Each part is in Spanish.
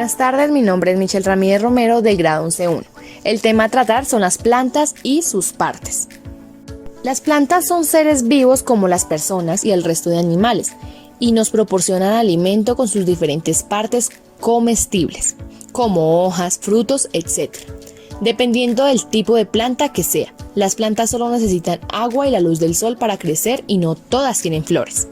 Buenas tardes, mi nombre es Michelle Ramírez Romero del grado 11.1. El tema a tratar son las plantas y sus partes. Las plantas son seres vivos como las personas y el resto de animales y nos proporcionan alimento con sus diferentes partes comestibles, como hojas, frutos, etc. Dependiendo del tipo de planta que sea, las plantas solo necesitan agua y la luz del sol para crecer y no todas tienen flores.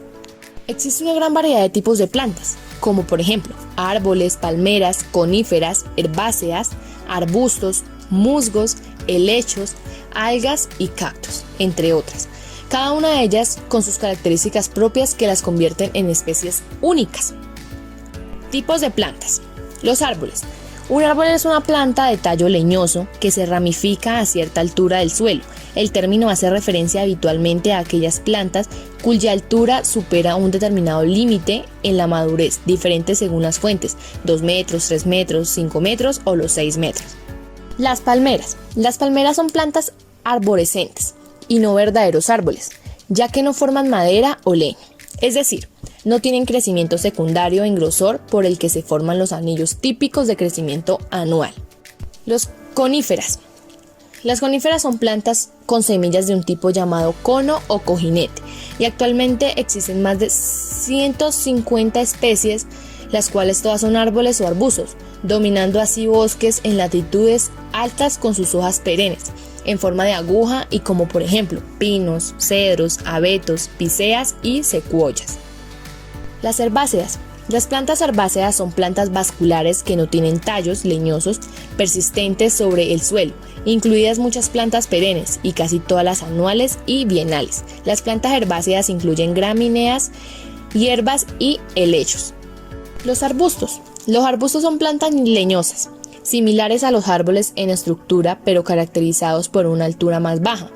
Existe una gran variedad de tipos de plantas, como por ejemplo árboles, palmeras, coníferas, herbáceas, arbustos, musgos, helechos, algas y cactus, entre otras. Cada una de ellas con sus características propias que las convierten en especies únicas. Tipos de plantas. Los árboles. Un árbol es una planta de tallo leñoso que se ramifica a cierta altura del suelo. El término hace referencia habitualmente a aquellas plantas cuya altura supera un determinado límite en la madurez, diferente según las fuentes, 2 metros, 3 metros, 5 metros o los 6 metros. Las palmeras. Las palmeras son plantas arborescentes y no verdaderos árboles, ya que no forman madera o leña, es decir, no tienen crecimiento secundario en grosor por el que se forman los anillos típicos de crecimiento anual. Los coníferas. Las coníferas son plantas con semillas de un tipo llamado cono o cojinete y actualmente existen más de 150 especies, las cuales todas son árboles o arbustos, dominando así bosques en latitudes altas con sus hojas perennes, en forma de aguja y como por ejemplo pinos, cedros, abetos, píceas y secuoyas. Las herbáceas. Las plantas herbáceas son plantas vasculares que no tienen tallos leñosos persistentes sobre el suelo, incluidas muchas plantas perennes y casi todas las anuales y bienales. Las plantas herbáceas incluyen gramíneas, hierbas y helechos. Los arbustos. Los arbustos son plantas leñosas, similares a los árboles en estructura, pero caracterizados por una altura más baja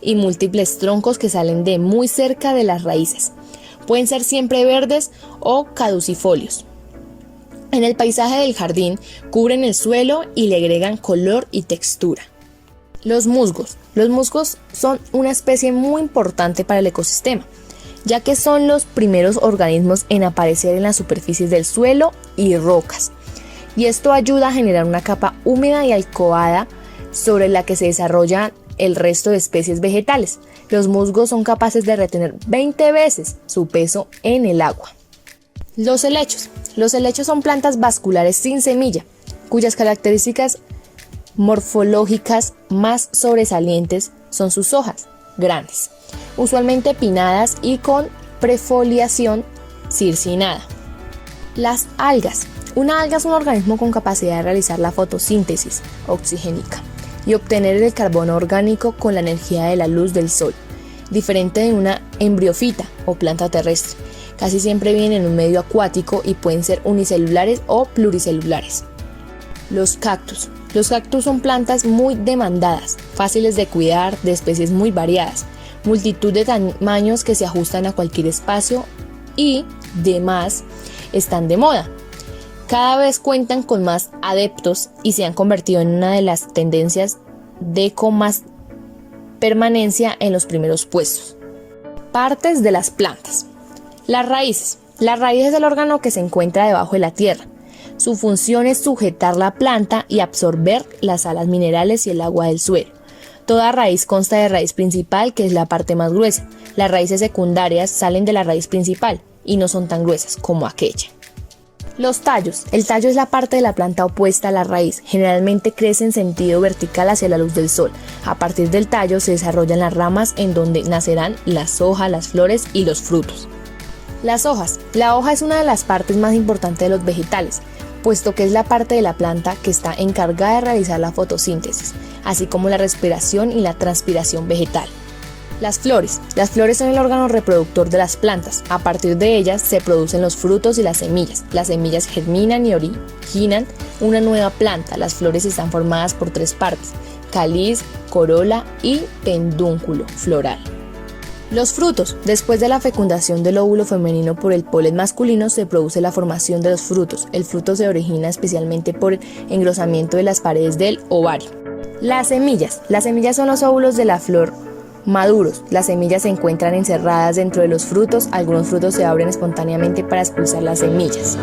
y múltiples troncos que salen de muy cerca de las raíces. Pueden ser siempre verdes o caducifolios. En el paisaje del jardín cubren el suelo y le agregan color y textura. Los musgos. Los musgos son una especie muy importante para el ecosistema, ya que son los primeros organismos en aparecer en las superficies del suelo y rocas. Y esto ayuda a generar una capa húmeda y alcohada sobre la que se desarrolla el resto de especies vegetales. Los musgos son capaces de retener 20 veces su peso en el agua. Los helechos. Los helechos son plantas vasculares sin semilla, cuyas características morfológicas más sobresalientes son sus hojas, grandes, usualmente pinnadas y con prefoliación circinada. Las algas. Una alga es un organismo con capacidad de realizar la fotosíntesis oxigénica y obtener el carbono orgánico con la energía de la luz del sol, diferente de una embriofita o planta terrestre. Casi siempre viven en un medio acuático y pueden ser unicelulares o pluricelulares. Los cactus. Los cactus son plantas muy demandadas, fáciles de cuidar, de especies muy variadas, multitud de tamaños que se ajustan a cualquier espacio y, demás, están de moda. Cada vez cuentan con más adeptos y se han convertido en una de las tendencias con más permanencia en los primeros puestos. Partes de las plantas. Las raíces. La raíz es el órgano que se encuentra debajo de la tierra. Su función es sujetar la planta y absorber las sales minerales y el agua del suelo. Toda raíz consta de raíz principal, que es la parte más gruesa. Las raíces secundarias salen de la raíz principal y no son tan gruesas como aquella. Los tallos. El tallo es la parte de la planta opuesta a la raíz. Generalmente crece en sentido vertical hacia la luz del sol. A partir del tallo se desarrollan las ramas en donde nacerán las hojas, las flores y los frutos. Las hojas. La hoja es una de las partes más importantes de los vegetales, puesto que es la parte de la planta que está encargada de realizar la fotosíntesis, así como la respiración y la transpiración vegetal. Las flores. Las flores son el órgano reproductor de las plantas. A partir de ellas se producen los frutos y las semillas. Las semillas germinan y originan una nueva planta. Las flores están formadas por 3 partes: cáliz, corola y pedúnculo floral. Los frutos. Después de la fecundación del óvulo femenino por el polen masculino se produce la formación de los frutos. El fruto se origina especialmente por el engrosamiento de las paredes del ovario. Las semillas. Las semillas son los óvulos de la flor maduros. Las semillas se encuentran encerradas dentro de los frutos. Algunos frutos se abren espontáneamente para expulsar las semillas.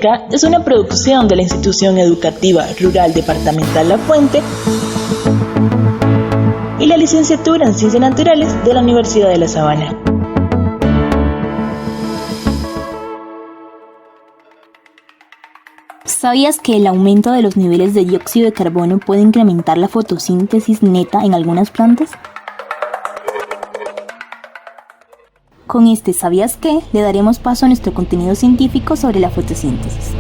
Biblioteca es una producción de la Institución Educativa Rural Departamental La Fuente y la Licenciatura en Ciencias Naturales de la Universidad de La Sabana. ¿Sabías que el aumento de los niveles de dióxido de carbono puede incrementar la fotosíntesis neta en algunas plantas? Con este ¿sabías qué? Le daremos paso a nuestro contenido científico sobre la fotosíntesis.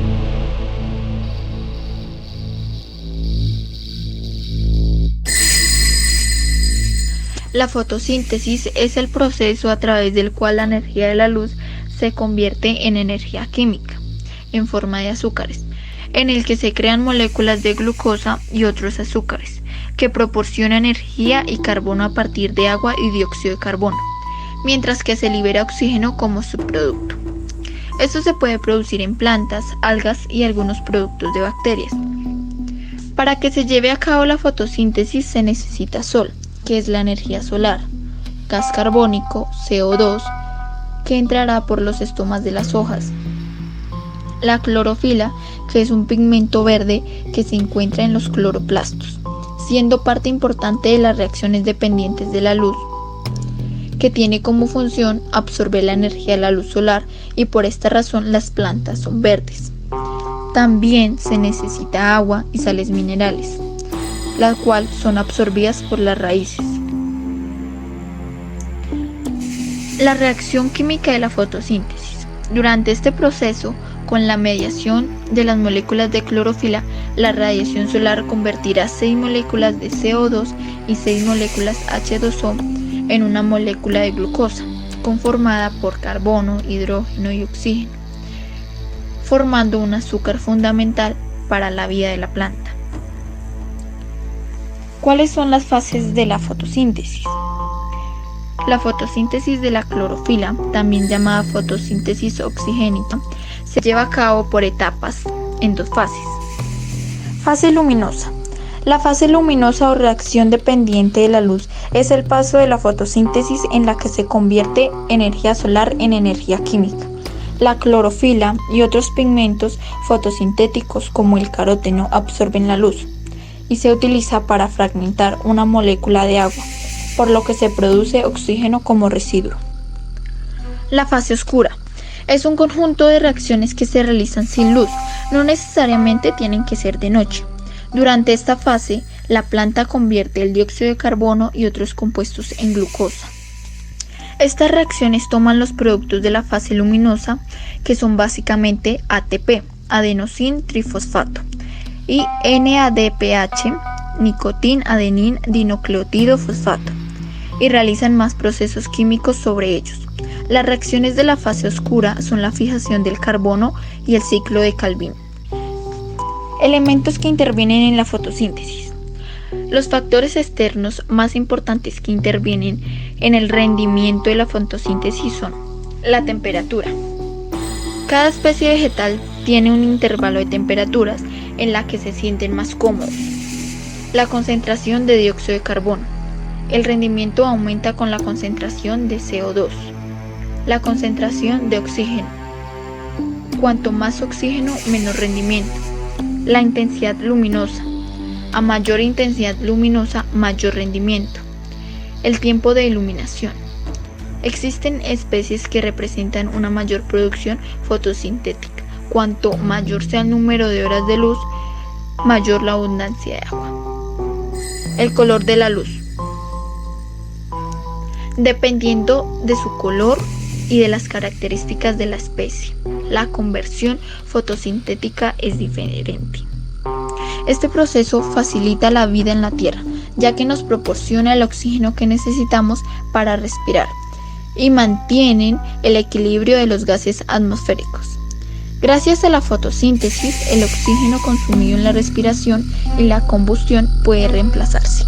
La fotosíntesis es el proceso a través del cual la energía de la luz se convierte en energía química, en forma de azúcares, en el que se crean moléculas de glucosa y otros azúcares, que proporcionan energía y carbono a partir de agua y dióxido de carbono, mientras que se libera oxígeno como subproducto. Esto se puede producir en plantas, algas y algunos productos de bacterias. Para que se lleve a cabo la fotosíntesis se necesita sol, que es la energía solar, gas carbónico, CO2, que entrará por los estomas de las hojas, la clorofila, que es un pigmento verde que se encuentra en los cloroplastos, siendo parte importante de las reacciones dependientes de la luz, que tiene como función absorber la energía de la luz solar y por esta razón las plantas son verdes. También se necesita agua y sales minerales, las cuales son absorbidas por las raíces. La reacción química de la fotosíntesis. Durante este proceso, con la mediación de las moléculas de clorofila, la radiación solar convertirá 6 moléculas de CO2 y 6 moléculas H2O en una molécula de glucosa, conformada por carbono, hidrógeno y oxígeno, formando un azúcar fundamental para la vida de la planta. ¿Cuáles son las fases de la fotosíntesis? La fotosíntesis de la clorofila, también llamada fotosíntesis oxigénica, se lleva a cabo por etapas en 2 fases. Fase luminosa. La fase luminosa o reacción dependiente de la luz es el paso de la fotosíntesis en la que se convierte energía solar en energía química. La clorofila y otros pigmentos fotosintéticos como el caróteno absorben la luz y se utiliza para fragmentar una molécula de agua, por lo que se produce oxígeno como residuo. La fase oscura es un conjunto de reacciones que se realizan sin luz, no necesariamente tienen que ser de noche. Durante esta fase, la planta convierte el dióxido de carbono y otros compuestos en glucosa. Estas reacciones toman los productos de la fase luminosa, que son básicamente ATP, adenosín trifosfato, y NADPH, nicotín adenín dinucleótido fosfato, y realizan más procesos químicos sobre ellos. Las reacciones de la fase oscura son la fijación del carbono y el ciclo de Calvin. Elementos que intervienen en la fotosíntesis. Los factores externos más importantes que intervienen en el rendimiento de la fotosíntesis son la temperatura. Cada especie vegetal tiene un intervalo de temperaturas en la que se sienten más cómodos. La concentración de dióxido de carbono. El rendimiento aumenta con la concentración de CO2. La concentración de oxígeno. Cuanto más oxígeno, menor rendimiento. La intensidad luminosa. A mayor intensidad luminosa, mayor rendimiento. El tiempo de iluminación. Existen especies que representan una mayor producción fotosintética. Cuanto mayor sea el número de horas de luz, mayor la abundancia de agua. El color de la luz. Dependiendo de su color y de las características de la especie, la conversión fotosintética es diferente. Este proceso facilita la vida en la Tierra, ya que nos proporciona el oxígeno que necesitamos para respirar y mantienen el equilibrio de los gases atmosféricos. Gracias a la fotosíntesis, el oxígeno consumido en la respiración y la combustión puede reemplazarse.